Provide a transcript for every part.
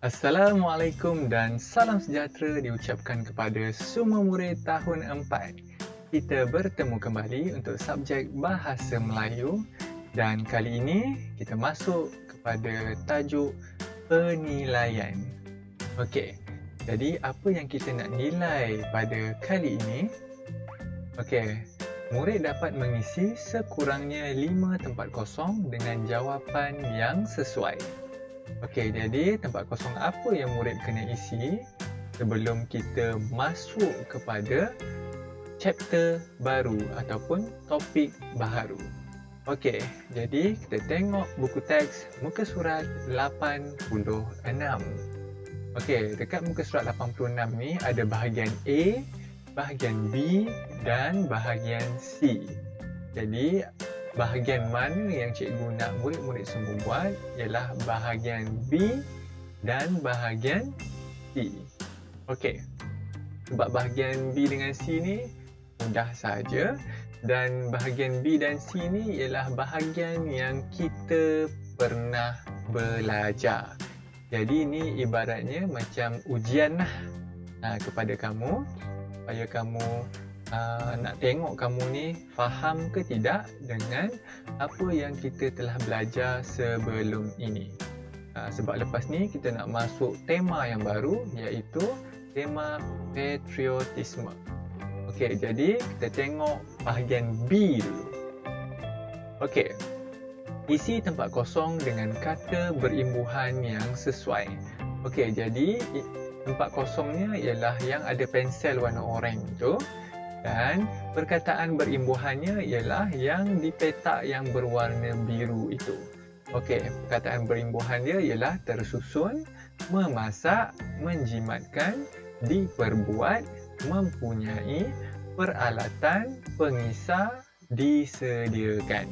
Assalamualaikum dan salam sejahtera diucapkan kepada semua murid tahun 4. Kita bertemu kembali untuk subjek Bahasa Melayu dan kali ini kita masuk kepada tajuk penilaian. Okey, jadi apa yang kita nak nilai pada kali ini? Okey, murid dapat mengisi sekurangnya 5 tempat kosong dengan jawapan yang sesuai. Okey, jadi tempat kosong apa yang murid kena isi sebelum kita masuk kepada chapter baru ataupun topik baharu. Okey, jadi kita tengok buku teks muka surat 86. Okey, dekat muka surat 86 ni ada bahagian A, bahagian B dan bahagian C. Jadi bahagian mana yang cikgu nak murid-murid semua buat ialah bahagian B dan bahagian C. Okey, sebab bahagian B dengan C ni mudah saja dan bahagian B dan C ni ialah bahagian yang kita pernah belajar. Jadi ini ibaratnya macam ujian lah kepada kamu supaya kamu nak tengok kamu ni faham ke tidak dengan apa yang kita telah belajar sebelum ini. Sebab lepas ni kita nak masuk tema yang baru iaitu tema patriotisme. Okey, jadi kita tengok bahagian B dulu. Okey, isi tempat kosong dengan kata berimbuhan yang sesuai. Okey, jadi tempat kosongnya ialah yang ada pensel warna oranye tu. Dan perkataan berimbuhannya ialah yang dipetak yang berwarna biru itu. Okey, perkataan berimbuhan dia ialah tersusun, memasak, menjimatkan, diperbuat, mempunyai, peralatan, pengisar, disediakan.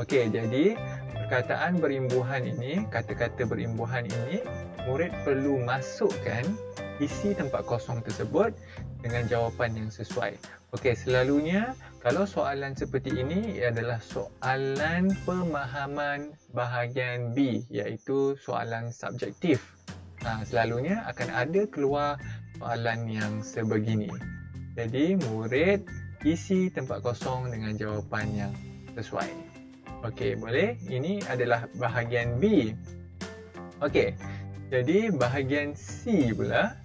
Okey, jadi perkataan berimbuhan ini, kata-kata berimbuhan ini, murid perlu masukkan isi tempat kosong tersebut dengan jawapan yang sesuai. Okey, selalunya kalau soalan seperti ini adalah soalan pemahaman bahagian B iaitu soalan subjektif. Selalunya akan ada keluar soalan yang sebegini. Jadi murid isi tempat kosong dengan jawapan yang sesuai. Okey, boleh? Ini adalah bahagian B. Okey, jadi bahagian C pula.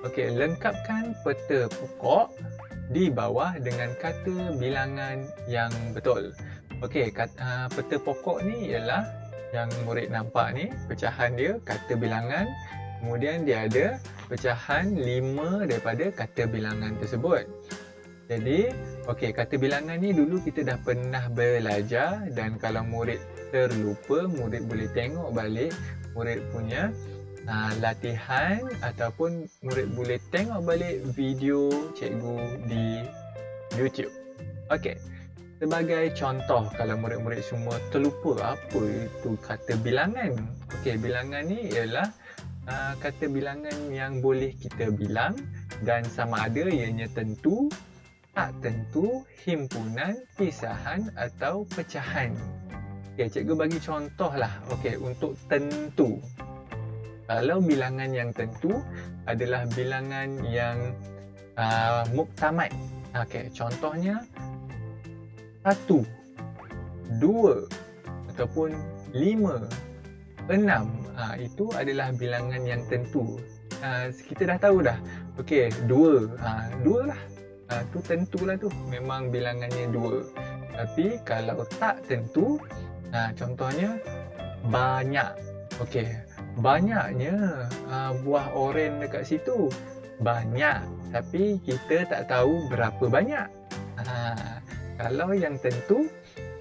Okey, lengkapkan peta pokok di bawah dengan kata bilangan yang betul. Okey, peta pokok ni ialah yang murid nampak ni, pecahan dia kata bilangan. Kemudian dia ada pecahan 5 daripada kata bilangan tersebut. Jadi, okey, kata bilangan ni dulu kita dah pernah belajar dan kalau murid terlupa, murid boleh tengok balik murid punya latihan ataupun murid boleh tengok balik video cikgu di YouTube. Okey, sebagai contoh kalau murid-murid semua terlupa apa itu kata bilangan. Okey, bilangan ni ialah kata bilangan yang boleh kita bilang dan sama ada ianya tentu, tak tentu, himpunan, pisahan atau pecahan. Okey, cikgu bagi contoh lah. Okey, untuk tentu. Kalau bilangan yang tentu adalah bilangan yang muktamad. Okey, contohnya 1, 2 ataupun 5, 6. Itu adalah bilangan yang tentu. Kita dah tahu dah. Okey, 2. 2 lah. Tu tentulah tu. Memang bilangannya 2. Tapi kalau tak tentu, contohnya banyak. Okey, banyaknya buah oren dekat situ. Banyak, tapi kita tak tahu berapa banyak. Kalau yang tentu,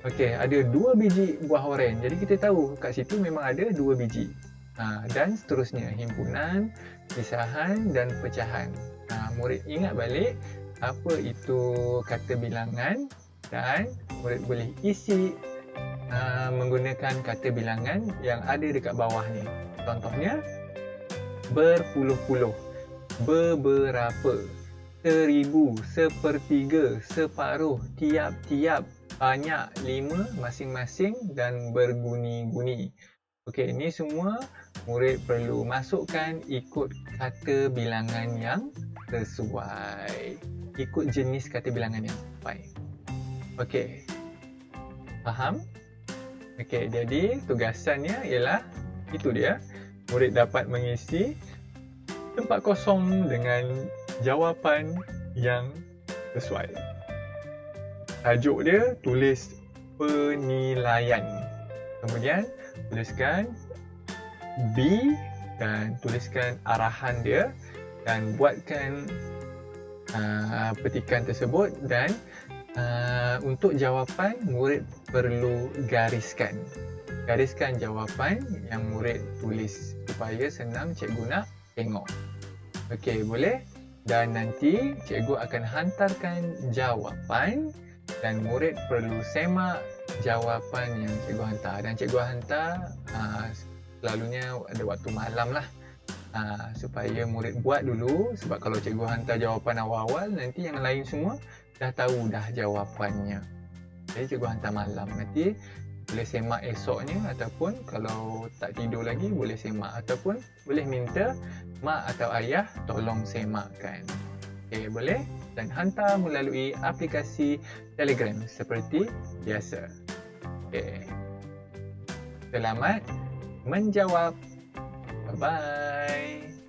okey, ada 2 biji buah oren. Jadi kita tahu kat situ memang ada 2 biji. Dan seterusnya, himpunan, pisahan dan pecahan. Murid ingat balik apa itu kata bilangan dan murid boleh isi menggunakan kata bilangan yang ada dekat bawah ni. Contohnya, berpuluh-puluh, beberapa, 1000, sepertiga, separuh, tiap-tiap, banyak, 5 masing-masing dan berguni-guni. Okey, ini semua murid perlu masukkan ikut kata bilangan yang sesuai. Ikut jenis kata bilangan yang sesuai. Okey. Faham? Okey, jadi tugasannya ialah itu dia. Murid dapat mengisi tempat kosong dengan jawapan yang sesuai. Tajuk dia tulis penilaian. Kemudian tuliskan B dan tuliskan arahan dia dan buatkan petikan tersebut dan untuk jawapan murid perlu gariskan jawapan yang murid tulis supaya senang cikgu nak tengok. Okey, boleh? Dan nanti cikgu akan hantarkan jawapan dan murid perlu semak jawapan yang cikgu hantar. Dan cikgu hantar selalunya ada waktu malam lah, supaya murid buat dulu. Sebab kalau cikgu hantar jawapan awal-awal, nanti yang lain semua dah tahu dah jawapannya. Jadi cikgu hantar malam, nanti boleh semak esoknya, ataupun kalau tak tidur lagi boleh semak, ataupun boleh minta mak atau ayah tolong semakkan. Okey, boleh? Dan hantar melalui aplikasi Telegram seperti biasa. Okey. Selamat menjawab. Bye-bye.